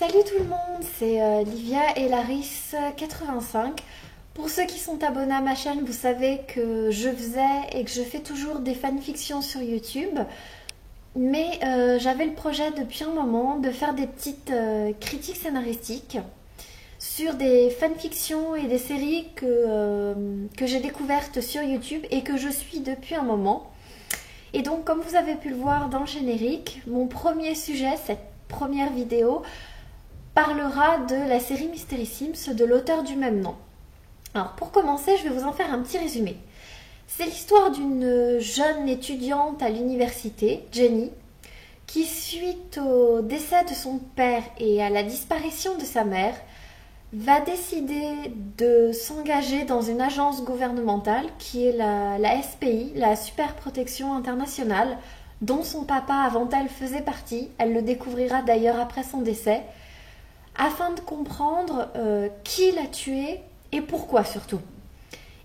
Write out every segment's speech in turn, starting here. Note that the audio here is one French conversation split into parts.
Salut tout le monde, c'est Livia et Laris85. Pour ceux qui sont abonnés à ma chaîne, vous savez que je faisais et que je fais toujours des fanfictions sur YouTube. Mais j'avais le projet depuis un moment de faire des petites critiques scénaristiques sur des fanfictions et des séries que j'ai découvertes sur YouTube et que je suis depuis un moment. Et donc, comme vous avez pu le voir dans le générique, mon premier sujet, cette première vidéo, parlera de la série Mystery Sims de l'auteur du même nom. Alors, pour commencer, je vais vous en faire un petit résumé. C'est l'histoire d'une jeune étudiante à l'université, Jenny, qui, suite au décès de son père et à la disparition de sa mère, va décider de s'engager dans une agence gouvernementale qui est la SPI, la Super Protection Internationale, dont son papa avant elle faisait partie. Elle le découvrira d'ailleurs après son décès, afin de comprendre qui l'a tué et pourquoi surtout.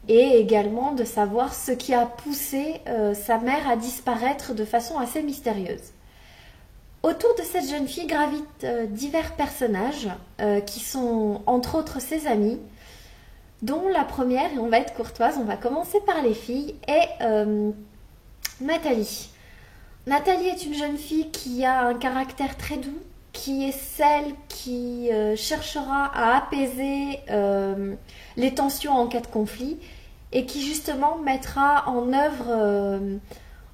Et également de savoir ce qui a poussé sa mère à disparaître de façon assez mystérieuse. Autour de cette jeune fille gravitent divers personnages qui sont entre autres ses amis, dont la première, et on va être courtoise, on va commencer par les filles, est Nathalie. Nathalie est une jeune fille qui a un caractère très doux, qui est celle qui cherchera à apaiser les tensions en cas de conflit et qui justement mettra en œuvre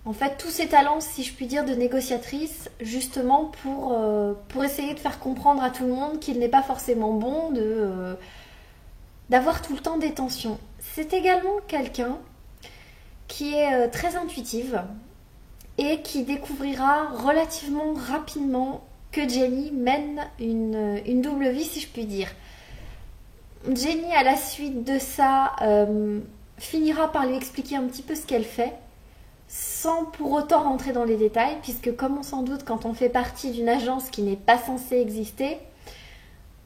en fait tous ses talents, si je puis dire, de négociatrice, justement pour essayer de faire comprendre à tout le monde qu'il n'est pas forcément bon d'avoir tout le temps des tensions. C'est également quelqu'un qui est très intuitive et qui découvrira relativement rapidement que Jenny mène une double vie, si je puis dire. Jenny, à la suite de ça, finira par lui expliquer un petit peu ce qu'elle fait, sans pour autant rentrer dans les détails, puisque comme on s'en doute, quand on fait partie d'une agence qui n'est pas censée exister,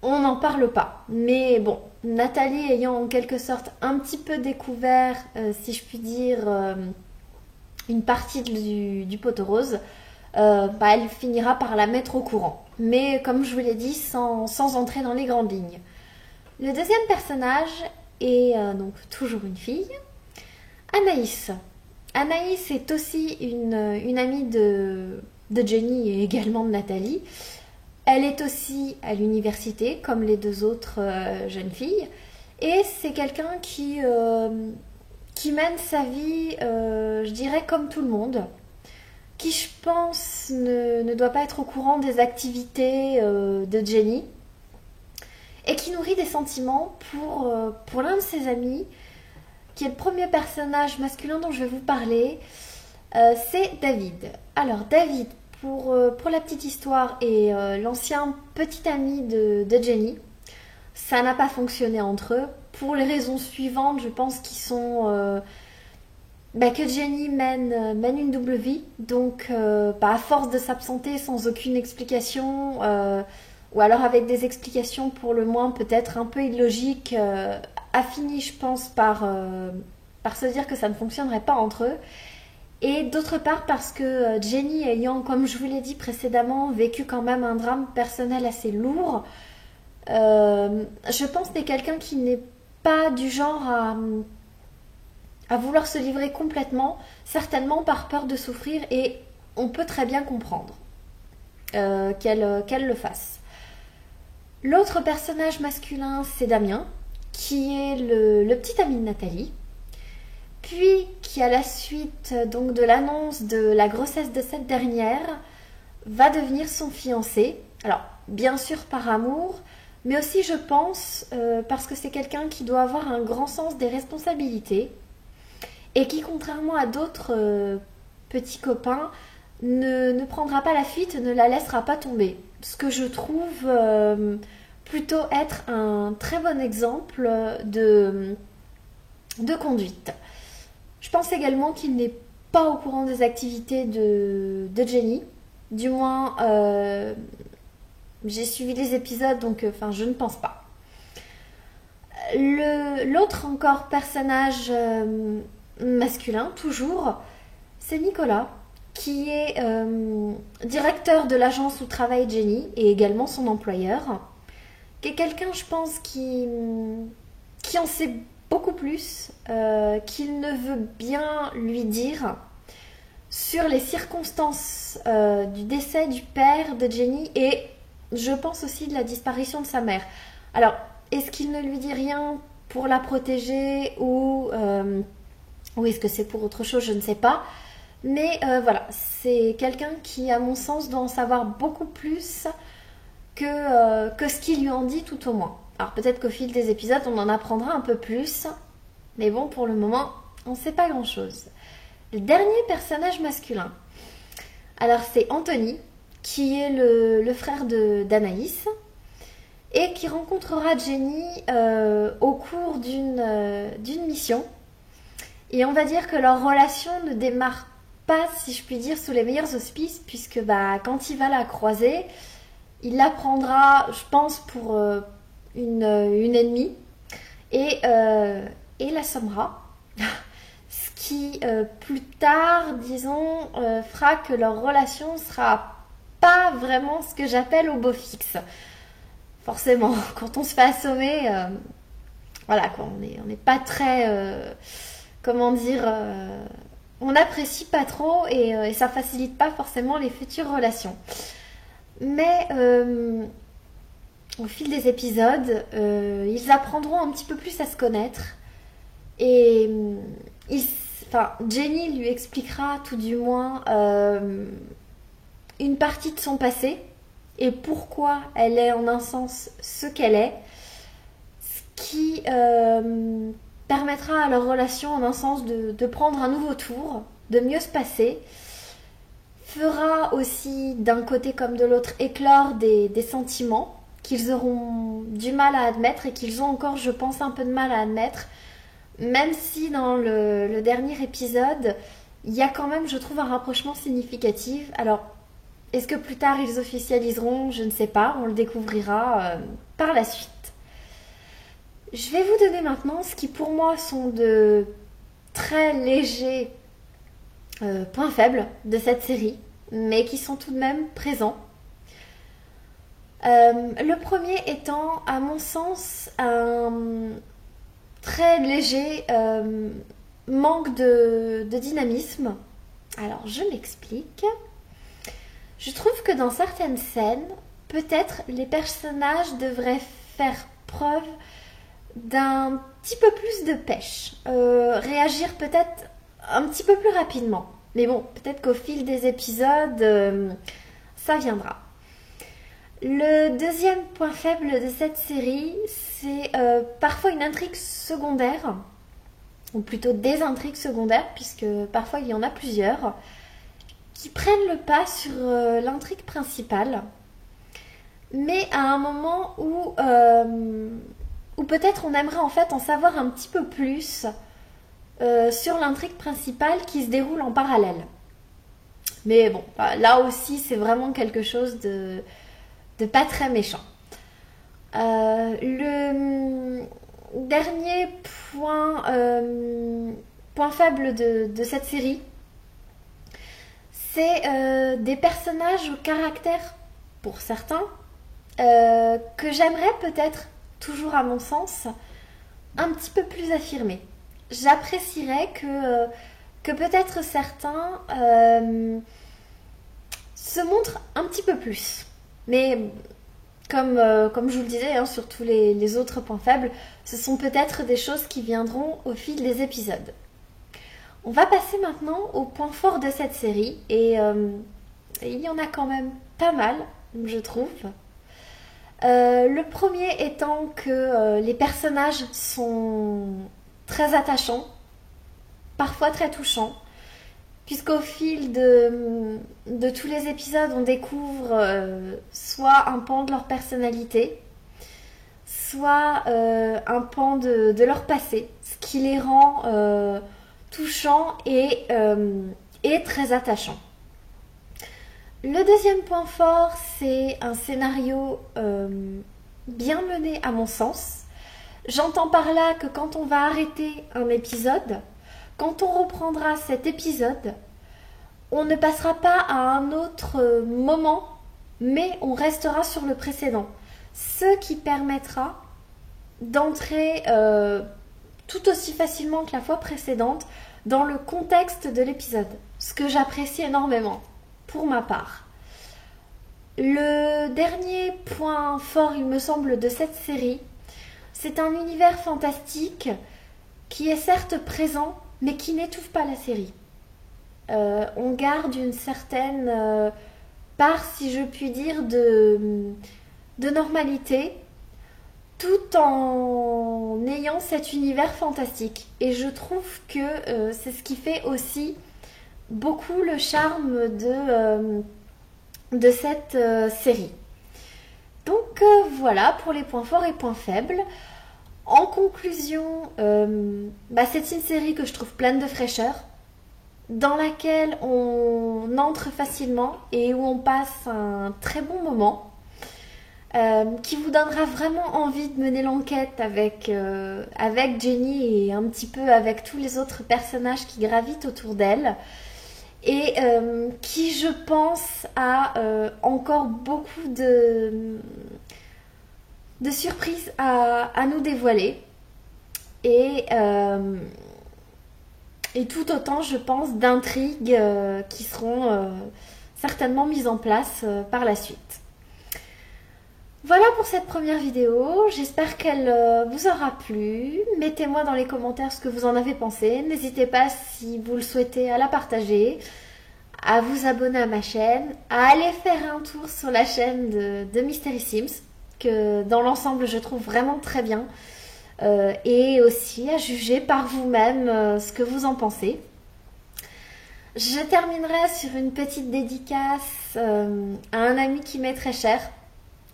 on n'en parle pas. Mais bon, Nathalie ayant en quelque sorte un petit peu découvert, si je puis dire, une partie du pot aux roses, elle finira par la mettre au courant. Mais comme je vous l'ai dit, sans entrer dans les grandes lignes. Le deuxième personnage est donc toujours une fille, Anaïs. Anaïs est aussi une amie de Jenny et également de Nathalie. Elle est aussi à l'université, comme les deux autres jeunes filles. Et c'est quelqu'un qui mène sa vie, je dirais, comme tout le monde. Qui, je pense, ne doit pas être au courant des activités de Jenny. Et qui nourrit des sentiments pour l'un de ses amis, qui est le premier personnage masculin dont je vais vous parler, c'est David. Alors David, pour la petite histoire, est l'ancien petit ami de Jenny. Ça n'a pas fonctionné entre eux, pour les raisons suivantes, je pense, qui sont que Jenny mène une double vie, donc à force de s'absenter sans aucune explication, ou alors avec des explications pour le moins peut-être un peu illogiques, a fini, je pense, par se dire que ça ne fonctionnerait pas entre eux. Et d'autre part parce que Jenny, ayant, comme je vous l'ai dit précédemment, vécu quand même un drame personnel assez lourd, je pense que c'est quelqu'un qui n'est pas du genre à vouloir se livrer complètement, certainement par peur de souffrir, et on peut très bien comprendre qu'elle le fasse. L'autre personnage masculin, c'est Damien, qui est le petit ami de Nathalie, puis qui, à la suite donc de l'annonce de la grossesse de cette dernière, va devenir son fiancé. Alors, bien sûr par amour, mais aussi, je pense, parce que c'est quelqu'un qui doit avoir un grand sens des responsabilités et qui, contrairement à d'autres petits copains, ne prendra pas la fuite, ne la laissera pas tomber. Ce que je trouve plutôt être un très bon exemple de conduite. Je pense également qu'il n'est pas au courant des activités de Jenny. Du moins, j'ai suivi les épisodes, donc je ne pense pas. L'autre encore personnage masculin, toujours, c'est Nicolas, qui est directeur de l'agence où travaille Jenny et également son employeur, qui est quelqu'un, je pense, qui en sait beaucoup plus qu'il ne veut bien lui dire sur les circonstances du décès du père de Jenny et je pense aussi de la disparition de sa mère. Alors, est-ce qu'il ne lui dit rien pour la protéger ou est-ce que c'est pour autre chose? Je ne sais pas. Mais voilà, c'est quelqu'un qui, à mon sens, doit en savoir beaucoup plus que ce qu'il lui en dit tout au moins. Alors peut-être qu'au fil des épisodes, on en apprendra un peu plus. Mais bon, pour le moment, on ne sait pas grand-chose. Le dernier personnage masculin, alors c'est Anthony, qui est le frère d'Anaïs, et qui rencontrera Jenny au cours d'une mission. Et on va dire que leur relation ne démarre pas, si je puis dire, sous les meilleurs auspices, puisque quand il va la croiser, il la prendra, je pense, pour une ennemie, et l'assommera. Ce qui, plus tard, disons, fera que leur relation sera pas vraiment ce que j'appelle au beau fixe. Forcément, quand on se fait assommer, voilà quoi, on n'est pas très, comment dire, on n'apprécie pas trop et ça facilite pas forcément les futures relations. Mais au fil des épisodes, ils apprendront un petit peu plus à se connaître et Jenny lui expliquera tout du moins une partie de son passé et pourquoi elle est en un sens ce qu'elle est, ce qui permettra à leur relation en un sens de prendre un nouveau tour, de mieux se passer, fera aussi d'un côté comme de l'autre éclore des sentiments qu'ils auront du mal à admettre et qu'ils ont encore, je pense, un peu de mal à admettre, même si dans le dernier épisode, il y a quand même, je trouve, un rapprochement significatif. Alors, est-ce que plus tard ils officialiseront? Je ne sais pas, on le découvrira par la suite. Je vais vous donner maintenant ce qui pour moi sont de très légers points faibles de cette série, mais qui sont tout de même présents. Le premier étant, à mon sens, un très léger manque de dynamisme. Alors, je m'explique. Je trouve que dans certaines scènes, peut-être les personnages devraient faire preuve d'un petit peu plus de pêche, réagir peut-être un petit peu plus rapidement. Mais bon, peut-être qu'au fil des épisodes, ça viendra. Le deuxième point faible de cette série, c'est parfois une intrigue secondaire, ou plutôt des intrigues secondaires, puisque parfois il y en a plusieurs, qui prennent le pas sur l'intrigue principale, mais à un moment où peut-être on aimerait en fait en savoir un petit peu plus sur l'intrigue principale qui se déroule en parallèle. Mais bon, là aussi c'est vraiment quelque chose de pas très méchant. Le dernier point faible de cette série, c'est des personnages au caractère, pour certains, que j'aimerais peut-être, toujours à mon sens, un petit peu plus affirmés. J'apprécierais que peut-être certains se montrent un petit peu plus. Mais comme je vous le disais, hein, sur tous les autres points faibles, ce sont peut-être des choses qui viendront au fil des épisodes. On va passer maintenant au point fort de cette série, et il y en a quand même pas mal, je trouve. Le premier étant que les personnages sont très attachants, parfois très touchants, puisqu'au fil de tous les épisodes, on découvre soit un pan de leur personnalité, soit un pan de leur passé, ce qui les rend touchants et très attachants. Le deuxième point fort, c'est un scénario bien mené à mon sens. J'entends par là que quand on va arrêter un épisode, quand on reprendra cet épisode, on ne passera pas à un autre moment, mais on restera sur le précédent. Ce qui permettra d'entrer tout aussi facilement que la fois précédente dans le contexte de l'épisode. Ce que j'apprécie énormément, pour ma part. Le dernier point fort, il me semble, de cette série, c'est un univers fantastique qui est certes présent, mais qui n'étouffe pas la série. On garde une certaine part, si je puis dire, de normalité, tout en ayant cet univers fantastique. Et je trouve que c'est ce qui fait aussi beaucoup le charme de cette série. Donc voilà pour les points forts et points faibles. En conclusion, c'est une série que je trouve pleine de fraîcheur, dans laquelle on entre facilement et où on passe un très bon moment, qui vous donnera vraiment envie de mener l'enquête avec Jenny et un petit peu avec tous les autres personnages qui gravitent autour d'elle, et qui, je pense, a encore beaucoup de surprises à nous dévoiler, et tout autant, je pense, d'intrigues qui seront certainement mises en place par la suite. Voilà pour cette première vidéo, j'espère qu'elle vous aura plu. Mettez-moi dans les commentaires ce que vous en avez pensé. N'hésitez pas, si vous le souhaitez, à la partager, à vous abonner à ma chaîne, à aller faire un tour sur la chaîne de Mystery Sims, que dans l'ensemble je trouve vraiment très bien, et aussi à juger par vous-même ce que vous en pensez. Je terminerai sur une petite dédicace à un ami qui m'est très cher,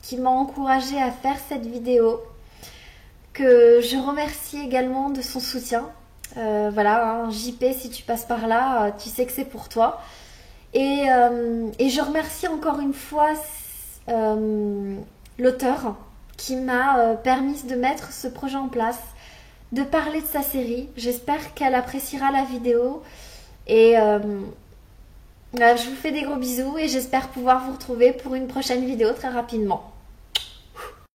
qui m'a encouragée à faire cette vidéo, que je remercie également de son soutien. Voilà, hein, JP, si tu passes par là, tu sais que c'est pour toi. Et je remercie encore une fois l'auteur qui m'a permis de mettre ce projet en place, de parler de sa série. J'espère qu'elle appréciera la vidéo. Et je vous fais des gros bisous et j'espère pouvoir vous retrouver pour une prochaine vidéo très rapidement.